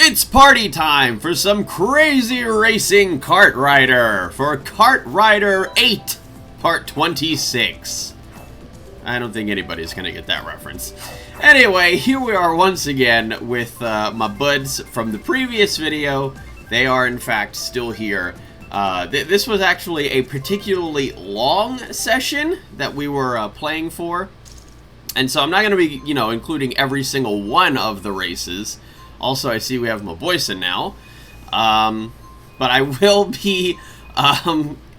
It's party time for some crazy racing kart rider for Kart Rider 8, part 26. I don't think anybody's gonna get that reference. Anyway, here we are once again with my buds from the previous video. They are in fact still here. This was actually a particularly long session that we were playing for. And so I'm not gonna be, including every single one of the races. Also, I see we have Maboyson now, but I will be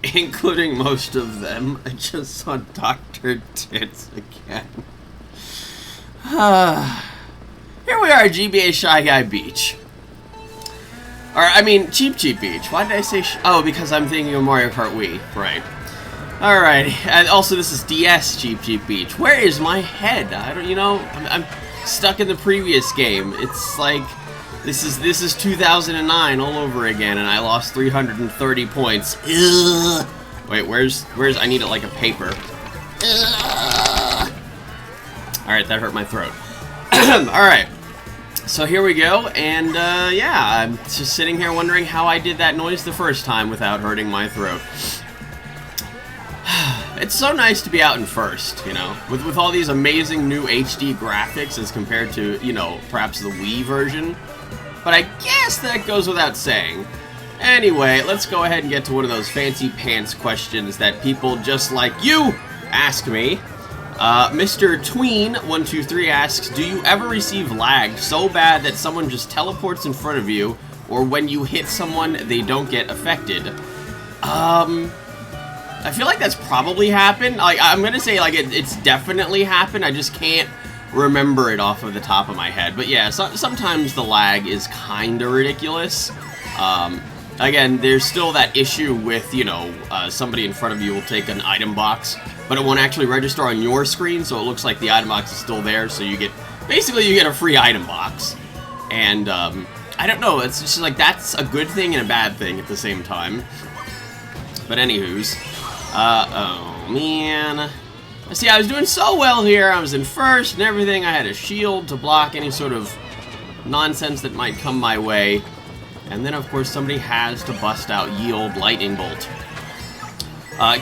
including most of them. I just saw Dr. Tits again. Here we are at GBA Shy Guy Beach. Or, I mean, Cheep Cheep Beach. Why did I say oh, because I'm thinking of Mario Kart Wii. Right. Alright, and also this is DS Cheep Cheep Beach. Where is my head? I don't, I'm stuck in the previous game. It's like this is 2009 all over again, and I lost 330 points. Ugh. Wait, where's I need it like a paper. Alright, that hurt my throat. Alright, so here we go, and yeah, I'm just sitting here wondering how I did that noise the first time without hurting my throat. It's so nice to be out in first, with all these amazing new HD graphics as compared to, perhaps the Wii version. But I guess that goes without saying. Anyway, let's go ahead and get to one of those fancy pants questions that people just like you ask me. Mr. Tween123 asks, do you ever receive lag so bad that someone just teleports in front of you, or when you hit someone, they don't get affected? I feel like that's probably happened. I'm gonna say, it's definitely happened. I just can't remember it off of the top of my head. But yeah, sometimes the lag is kinda ridiculous. Again, there's still that issue with, somebody in front of you will take an item box, but it won't actually register on your screen, so it looks like the item box is still there, so you get a free item box. And, I don't know, it's just like, that's a good thing and a bad thing at the same time. But anywho's, oh man. See, I was doing so well here. I was in first and everything. I had a shield to block any sort of nonsense that might come my way. And then, of course, somebody has to bust out Yield Lightning Bolt.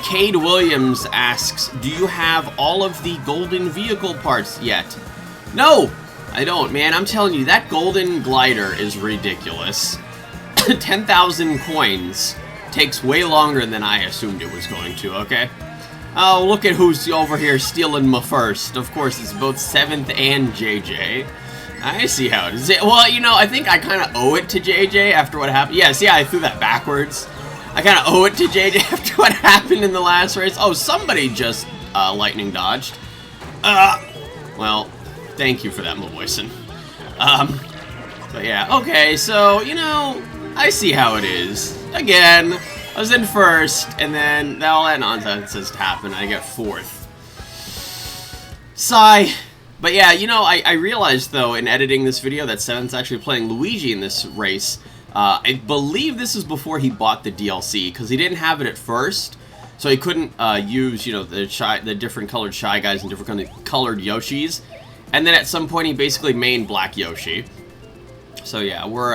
Cade Williams asks, do you have all of the golden vehicle parts yet? No, I don't, man. I'm telling you, that golden glider is ridiculous. 10,000 coins. Takes way longer than I assumed it was going to, okay? Oh, look at who's over here stealing my first. Of course, it's both 7th and JJ. I see how it is. Well, I think I kind of owe it to JJ after what happened. Yeah, see, I threw that backwards. I kind of owe it to JJ after what happened in the last race. Oh, somebody just lightning dodged. Well, thank you for that, Maboyson. But yeah, okay, so, I see how it is. Again, I was in first, and then all that nonsense just happened. I got 4th. Sigh. But yeah, I realized, though, in editing this video that 7th's actually playing Luigi in this race. I believe this is before he bought the DLC, because he didn't have it at first, so he couldn't use, the different colored Shy Guys and different colored Yoshis. And then at some point, he basically mained Black Yoshi. So yeah, we're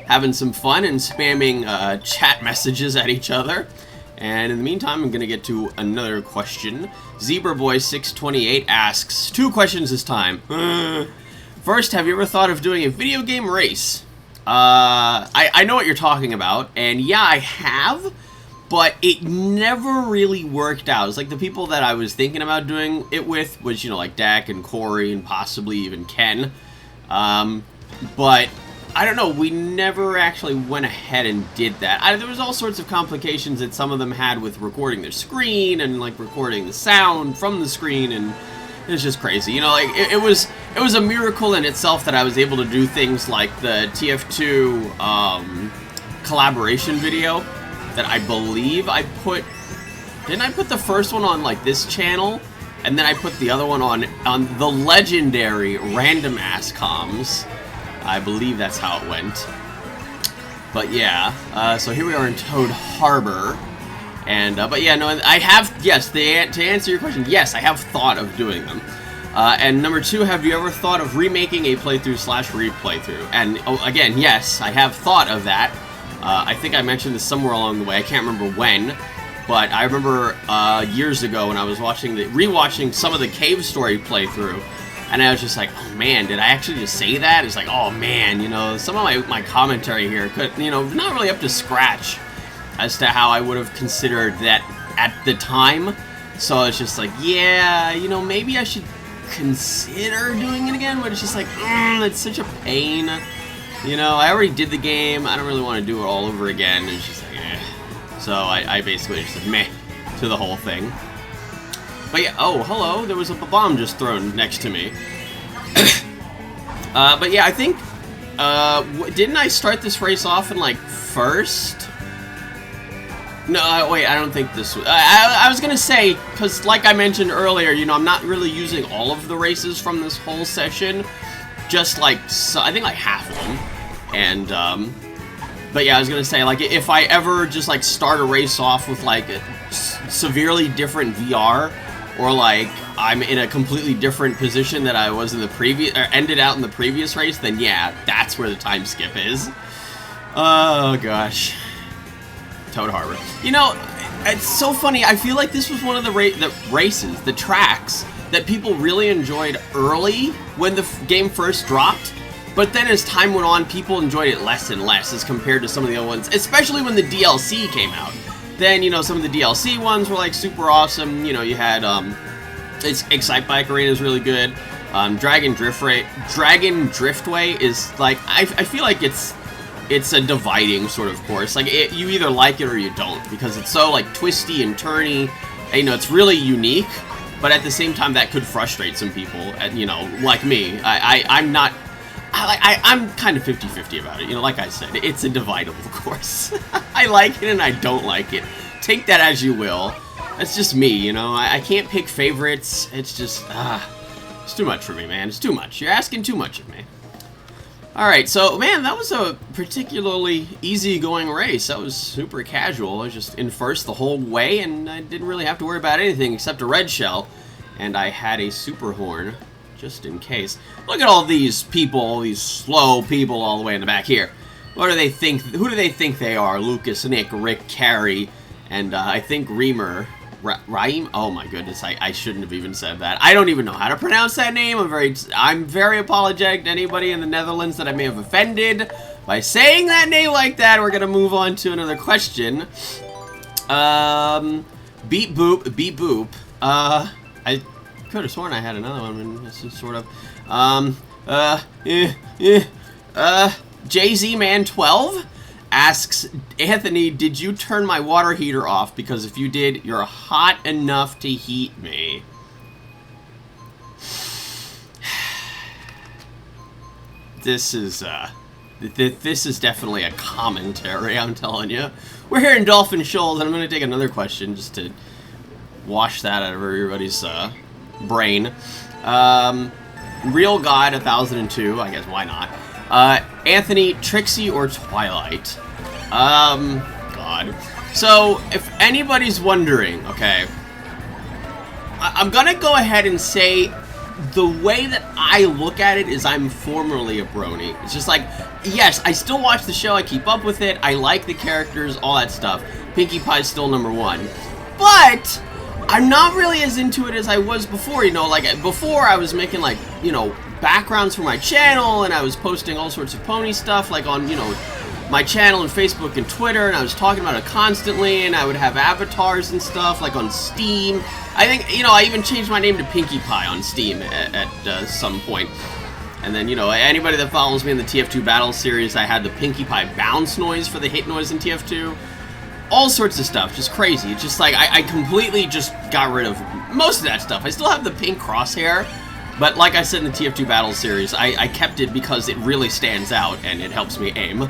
having some fun and spamming chat messages at each other. And in the meantime, I'm going to get to another question. ZebraBoy628 asks, 2 questions this time. First, have you ever thought of doing a video game race? I know what you're talking about, and yeah, I have, but it never really worked out. It's like the people that I was thinking about doing it with was, like Dak and Corey and possibly even Ken. But I don't know, we never actually went ahead and did that. There was all sorts of complications that some of them had with recording their screen and recording the sound from the screen, and it was just crazy. It was a miracle in itself that I was able to do things like the TF2 collaboration video that I believe I put. Didn't I put the first one on this channel, and then I put the other one on the legendary Random Ass Comms. I believe that's how it went. But yeah, so here we are in Toad Harbor. And, but yeah, no, I have, yes, to answer your question, yes, I have thought of doing them. And number 2, have you ever thought of remaking a playthrough / replaythrough? And again, yes, I have thought of that. I think I mentioned this somewhere along the way. I can't remember when, but I remember years ago when I was rewatching some of the Cave Story playthrough, and I was just like, oh man, did I actually just say that? It's like, oh man, you know, some of my commentary here could, you know, not really up to scratch as to how I would have considered that at the time. So it's just like, yeah, you know, maybe I should consider doing it again, but it's just like, it's such a pain. You know, I already did the game. I don't really want to do it all over again. It's just like, eh. So I basically just said meh to the whole thing. But yeah, oh, hello, there was a bomb just thrown next to me. But yeah, I think, didn't I start this race off in, like, first? No, wait, I don't think this was... I was gonna say, because like I mentioned earlier, you know, I'm not really using all of the races from this whole session. Just, like, I think, like, half of them. And, but yeah, I was gonna say, like, if I ever just, like, start a race off with, like, a severely different VR, or, like, I'm in a completely different position that I was in the previous... or ended out in the previous race, then yeah, that's where the time skip is. Oh, gosh. Toad Harbor. You know, it's so funny. I feel like this was one of the races, the tracks, that people really enjoyed early when the game first dropped. But then as time went on, people enjoyed it less and less as compared to some of the other ones, especially when the DLC came out. Then, you know, some of the DLC ones were, like, super awesome. You know, you had, Excite Bike Arena is really good. Dragon Driftway is, like, I feel like it's a dividing sort of course. Like, you either like it or you don't, because it's so, like, twisty and turny. And, you know, it's really unique, but at the same time, that could frustrate some people, you know, like me. I'm kind of 50-50 about it. You know, like I said, it's a dividable course. I like it and I don't like it. Take that as you will. That's just me, you know. I can't pick favorites. It's just, it's too much for me, man. It's too much. You're asking too much of me. Alright, so, man, that was a particularly easygoing race. That was super casual. I was just in first the whole way, and I didn't really have to worry about anything except a red shell. And I had a super horn, just in case. Look at all these people, these slow people all the way in the back here. What do they think? Who do they think they are? Lucas, Nick, Rick, Carrie, and I think Reamer. Raim? Oh my goodness, I shouldn't have even said that. I don't even know how to pronounce that name. I'm very apologetic to anybody in the Netherlands that I may have offended by saying that name like that. We're gonna move on to another question. Beep boop, beep boop. I could have sworn I had another one, and this is sort of, JZman12 asks, Anthony, did you turn my water heater off? Because if you did, you're hot enough to heat me. This is definitely a commentary, I'm telling you. We're here in Dolphin, Shoals, and I'm going to take another question just to wash that out of everybody's brain. Real God 1002, I guess, why not? Anthony, Trixie, or Twilight? God. So, if anybody's wondering, okay, I'm gonna go ahead and say the way that I look at it is I'm formerly a brony. It's just like, yes, I still watch the show, I keep up with it, I like the characters, all that stuff. Pinkie Pie's still #1. But I'm not really as into it as I was before, you know, like, before I was making, like, you know, backgrounds for my channel, and I was posting all sorts of pony stuff, like on, you know, my channel and Facebook and Twitter, and I was talking about it constantly, and I would have avatars and stuff, like on Steam. I think, you know, I even changed my name to Pinkie Pie on Steam at some point. And then, you know, anybody that follows me in the TF2 Battle series, I had the Pinkie Pie bounce noise for the hit noise in TF2. All sorts of stuff, just crazy. It's just like, I completely just got rid of most of that stuff. I still have the pink crosshair, but like I said in the TF2 Battle series, I kept it because it really stands out and it helps me aim.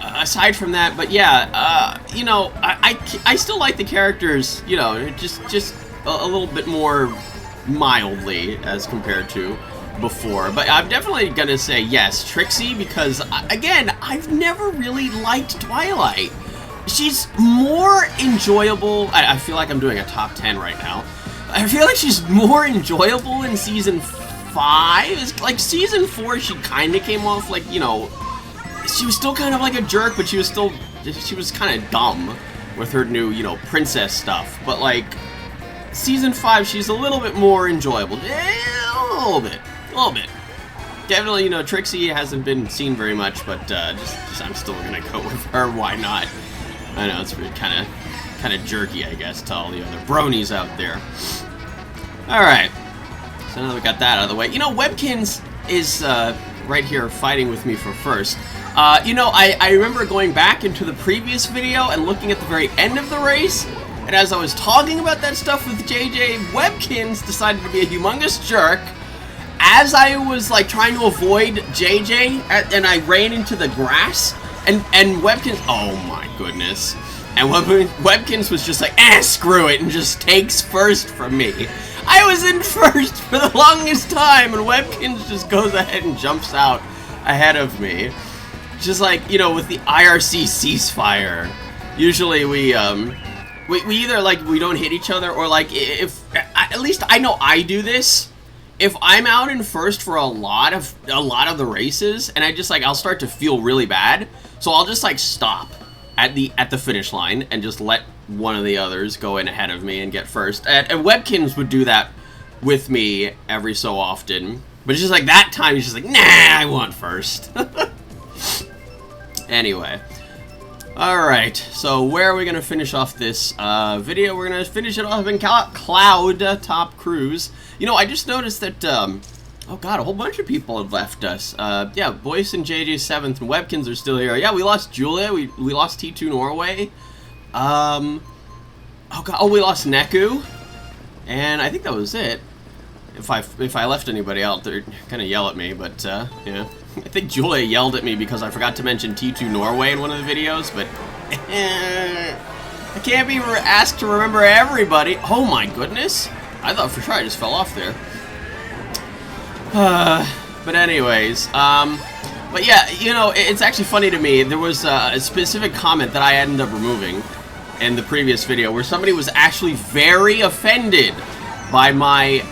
Aside from that, but yeah, you know, I still like the characters, you know, just a little bit more mildly as compared to before. But I'm definitely gonna say yes, Trixie, because again, I've never really liked Twilight. She's more enjoyable. I feel like I'm doing a top 10 right now. I feel like she's more enjoyable in Season 5. It's like Season 4, she kind of came off like, you know, she was still kind of like a jerk, but she was kind of dumb with her new, you know, princess stuff. But like, Season 5, she's a little bit more enjoyable. A little bit. Definitely, you know, Trixie hasn't been seen very much, but I'm still gonna go with her. Why not? I know it's kind of jerky, I guess, to all the other bronies out there. All right, so now that we got that out of the way, you know, Webkins is right here fighting with me for first. You know, I remember going back into the previous video and looking at the very end of the race, and as I was talking about that stuff with JJ, Webkins decided to be a humongous jerk. As I was like trying to avoid JJ, and I ran into the grass, and Webkins, oh my goodness, and Webkins was just like, screw it, and just takes first from me. I was in first for the longest time, and Webkins just goes ahead and jumps out ahead of me. Just like, you know, with the IRC ceasefire, usually we either like we don't hit each other, or like if at least I know I do this. If I'm out in first for a lot of the races, and I'll start to feel really bad, so I'll just like stop at the finish line and just let one of the others go in ahead of me and get first. And Webkins would do that with me every so often, but it's just like that time he's just like, nah, I want first. Anyway, all right. So where are we gonna finish off this video? We're gonna finish it off in Cloudtop Cruise. You know, I just noticed that, oh god, a whole bunch of people have left us. Yeah, Boyce and JJ 7th and Webkins are still here. Yeah, we lost Julia, we lost T2 Norway. Oh god, oh, we lost Neku. And I think that was it. If I left anybody out, they're gonna yell at me, but, yeah. I think Julia yelled at me because I forgot to mention T2 Norway in one of the videos, but... I can't be asked to remember everybody. Oh my goodness. I thought for sure I just fell off there. But anyways, but yeah, you know, it's actually funny to me. There was a specific comment that I ended up removing in the previous video where somebody was actually very offended by my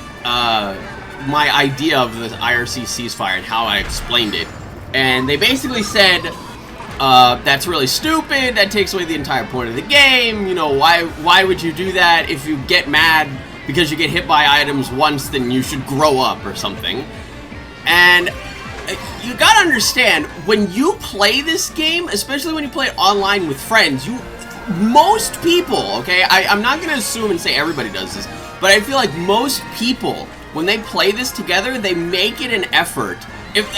my idea of the IRC ceasefire and how I explained it. And they basically said, that's really stupid, that takes away the entire point of the game, you know, why would you do that? If you get mad because you get hit by items once, then you should grow up or something. And you gotta understand, when you play this game, especially when you play it online with friends, most people, okay, I'm not gonna assume and say everybody does this, but I feel like most people, when they play this together, they make it an effort,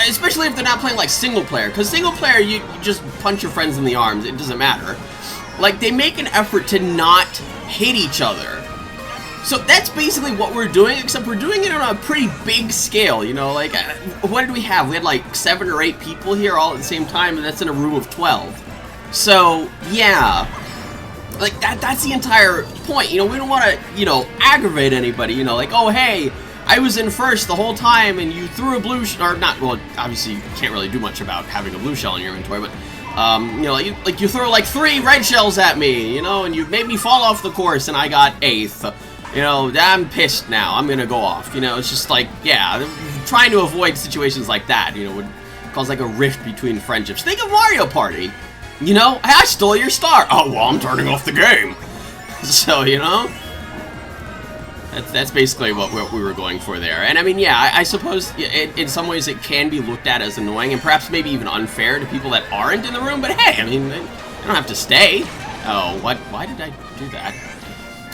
especially if they're not playing like single player, because single player, you just punch your friends in the arms, it doesn't matter. Like, they make an effort to not hit each other. So that's basically what we're doing, except we're doing it on a pretty big scale, you know, like, what did we have? We had like 7 or 8 people here all at the same time, and that's in a room of 12. So, yeah, like, that's the entire point, you know, we don't want to, you know, aggravate anybody, you know, like, oh, hey, I was in first the whole time, and you threw a blue shell, or not, well, obviously you can't really do much about having a blue shell in your inventory, but, you know, you throw like 3 red shells at me, you know, and you made me fall off the course, and I got 8th. You know, I'm pissed now. I'm gonna go off. You know, it's just like, yeah, trying to avoid situations like that, you know, would cause like a rift between friendships. Think of Mario Party. You know, hey, I stole your star. Oh, well, I'm turning off the game. So, you know, that's basically what we were going for there. And I mean, yeah, I suppose in some ways it can be looked at as annoying and perhaps maybe even unfair to people that aren't in the room. But hey, I mean, they don't have to stay. Oh, what? Why did I do that?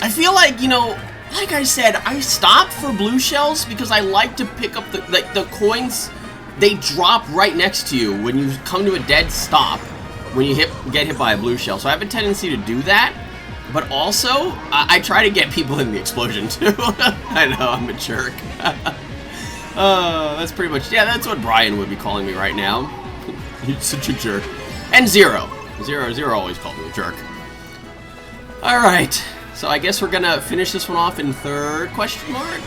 I feel like, you know, like I said, I stop for blue shells because I like to pick up the coins. They drop right next to you when you come to a dead stop when you get hit by a blue shell. So I have a tendency to do that. But also, I try to get people in the explosion too. I know, I'm a jerk. That's pretty much, yeah, that's what Brian would be calling me right now. You're such a jerk. And Zero always called me a jerk. Alright. So I guess we're gonna finish this one off in 3rd question mark.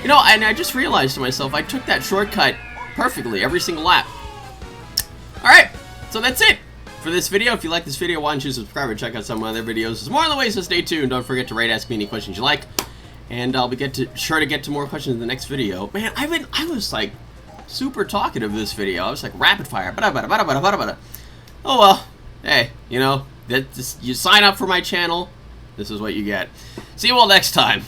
You know, and I just realized to myself, I took that shortcut perfectly every single lap. Alright, so that's it for this video. If you like this video, why don't you subscribe and check out some of my other videos. There's more on the way, so stay tuned. Don't forget to rate, ask me any questions you like. And I'll be sure to get to more questions in the next video. Man, I was like super talkative this video. I was like rapid fire. Oh well. Hey, you know, you sign up for my channel. This is what you get. See you all next time.